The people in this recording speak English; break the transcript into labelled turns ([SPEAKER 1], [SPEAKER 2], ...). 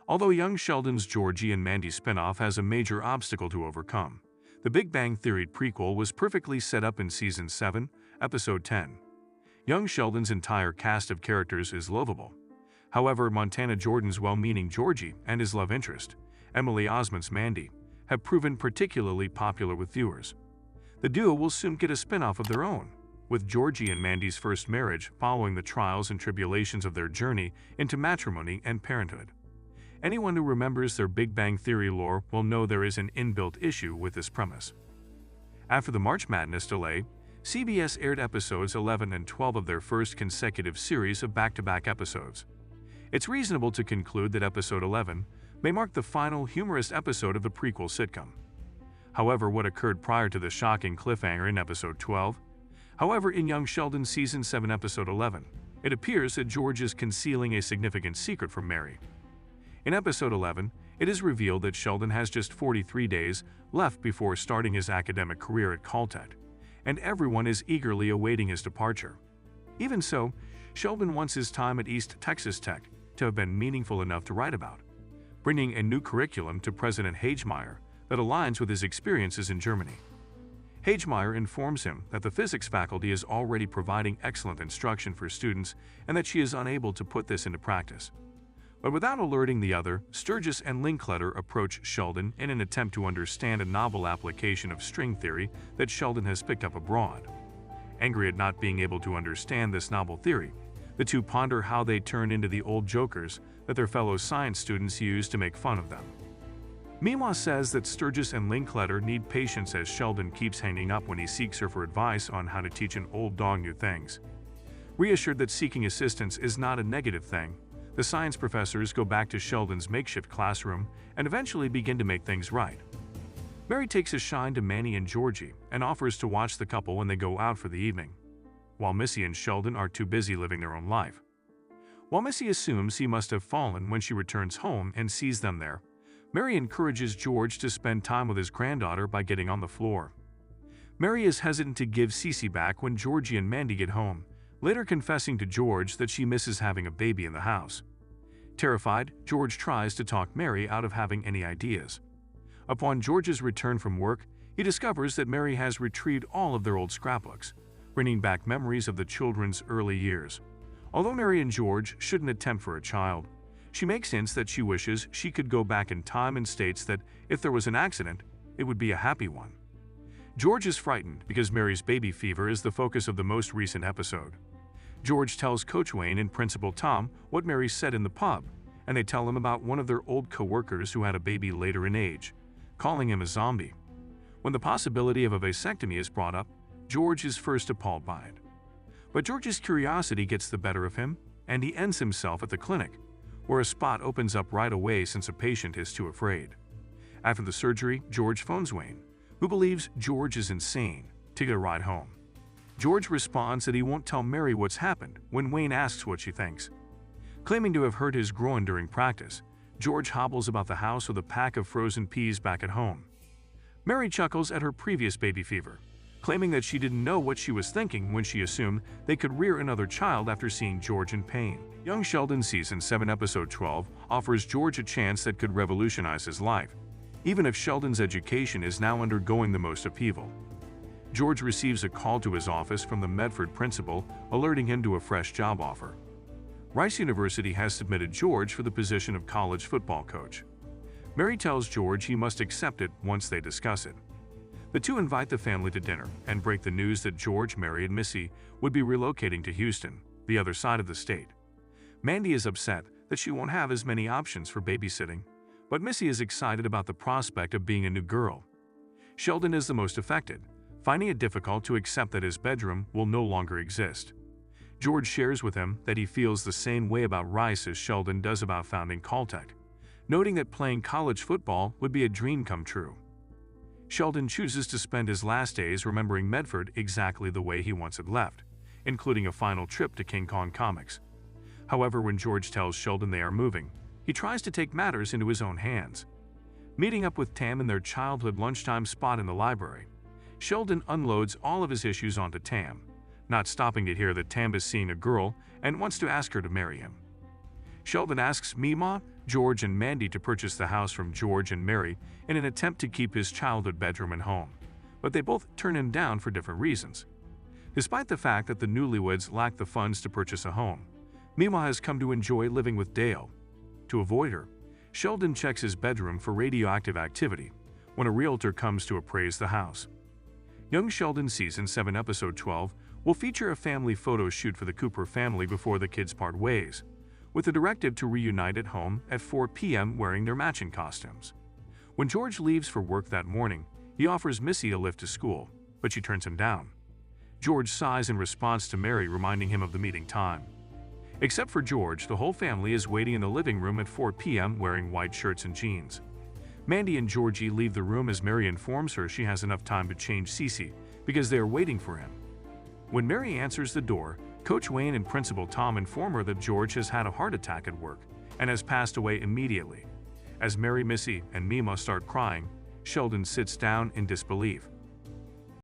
[SPEAKER 1] Although young Sheldon's Georgie and Mandy spinoff has a major obstacle to overcome, the Big Bang Theory prequel was perfectly set up in Season 7, Episode 10. Young Sheldon's entire cast of characters is lovable. However, Montana Jordan's well-meaning Georgie and his love interest, Emily Osment's Mandy, have proven particularly popular with viewers. The duo will soon get a spin-off of their own, with Georgie and Mandy's first marriage following the trials and tribulations of their journey into matrimony and parenthood. Anyone who remembers their Big Bang Theory lore will know there is an inbuilt issue with this premise. After the March Madness delay, CBS aired episodes 11 and 12 of their first consecutive series of back-to-back episodes. It's reasonable to conclude that episode 11 may mark the final humorous episode of the prequel sitcom. However, what occurred prior to the shocking cliffhanger in episode 12? However, in Young Sheldon Season 7 episode 11, it appears that George is concealing a significant secret from Mary. In episode 11, it is revealed that Sheldon has just 43 days left before starting his academic career at Caltech, and everyone is eagerly awaiting his departure. Even so, Sheldon wants his time at East Texas Tech to have been meaningful enough to write about, bringing a new curriculum to President Hagemeyer that aligns with his experiences in Germany. Hagemeyer informs him that the physics faculty is already providing excellent instruction for students and that she is unable to put this into practice. But without alerting the other, Sturgis and Linkletter approach Sheldon in an attempt to understand a novel application of string theory that Sheldon has picked up abroad. Angry at not being able to understand this novel theory, the two ponder how they turn into the old jokers that their fellow science students use to make fun of them. Mima says that Sturgis and Linkletter need patience as Sheldon keeps hanging up when he seeks her for advice on how to teach an old dog new things. Reassured that seeking assistance is not a negative thing, the science professors go back to Sheldon's makeshift classroom and eventually begin to make things right. Mary takes a shine to Manny and Georgie and offers to watch the couple when they go out for the evening, while Missy and Sheldon are too busy living their own life. While Missy assumes he must have fallen when she returns home and sees them there, Mary encourages George to spend time with his granddaughter by getting on the floor. Mary is hesitant to give Cece back when Georgie and Mandy get home, later confessing to George that she misses having a baby in the house. Terrified, George tries to talk Mary out of having any ideas. Upon George's return from work, he discovers that Mary has retrieved all of their old scrapbooks, bringing back memories of the children's early years. Although Mary and George shouldn't attempt for a child, she makes hints that she wishes she could go back in time and states that if there was an accident, it would be a happy one. George is frightened because Mary's baby fever is the focus of the most recent episode. George tells Coach Wayne and Principal Tom what Mary said in the pub, and they tell him about one of their old co-workers who had a baby later in age, calling him a zombie. When the possibility of a vasectomy is brought up, George is first appalled by it. But George's curiosity gets the better of him, and he ends himself at the clinic, where a spot opens up right away since a patient is too afraid. After the surgery, George phones Wayne, who believes George is insane, to get a ride home. George responds that he won't tell Mary what's happened when Wayne asks what she thinks. Claiming to have hurt his groin during practice, George hobbles about the house with a pack of frozen peas back at home. Mary chuckles at her previous baby fever, claiming that she didn't know what she was thinking when she assumed they could rear another child after seeing George in pain. Young Sheldon Season 7 Episode 12 offers George a chance that could revolutionize his life, even if Sheldon's education is now undergoing the most upheaval. George receives a call to his office from the Medford principal, alerting him to a fresh job offer. Rice University has submitted George for the position of college football coach. Mary tells George he must accept it once they discuss it. The two invite the family to dinner and break the news that George, Mary, and Missy would be relocating to Houston, the other side of the state. Mandy is upset that she won't have as many options for babysitting, but Missy is excited about the prospect of being a new girl. Sheldon is the most affected, finding it difficult to accept that his bedroom will no longer exist. George shares with him that he feels the same way about Rice as Sheldon does about founding Caltech, noting that playing college football would be a dream come true. Sheldon chooses to spend his last days remembering Medford exactly the way he once had left, including a final trip to King Kong Comics. However, when George tells Sheldon they are moving, he tries to take matters into his own hands. Meeting up with Tam in their childhood lunchtime spot in the library, Sheldon unloads all of his issues onto Tam, not stopping to hear that Tam is seeing a girl and wants to ask her to marry him. Sheldon asks Mima George and Mandy to purchase the house from George and Mary in an attempt to keep his childhood bedroom and home, but they both turn him down for different reasons. Despite the fact that the newlyweds lack the funds to purchase a home, Mima has come to enjoy living with Dale. To avoid her, Sheldon checks his bedroom for radioactive activity when a realtor comes to appraise the house. Young Sheldon Season 7 Episode 12 will feature a family photo shoot for the Cooper family before the kids part ways, with a directive to reunite at home at 4 p.m. wearing their matching costumes. When George leaves for work that morning, he offers Missy a lift to school, but she turns him down. George sighs in response to Mary reminding him of the meeting time. Except for George, the whole family is waiting in the living room at 4 p.m. wearing white shirts and jeans. Mandy and Georgie leave the room as Mary informs her she has enough time to change Cece because they are waiting for him. When Mary answers the door, Coach Wayne and Principal Tom inform her that George has had a heart attack at work and has passed away immediately. As Mary, Missy, and Mima start crying, Sheldon sits down in disbelief.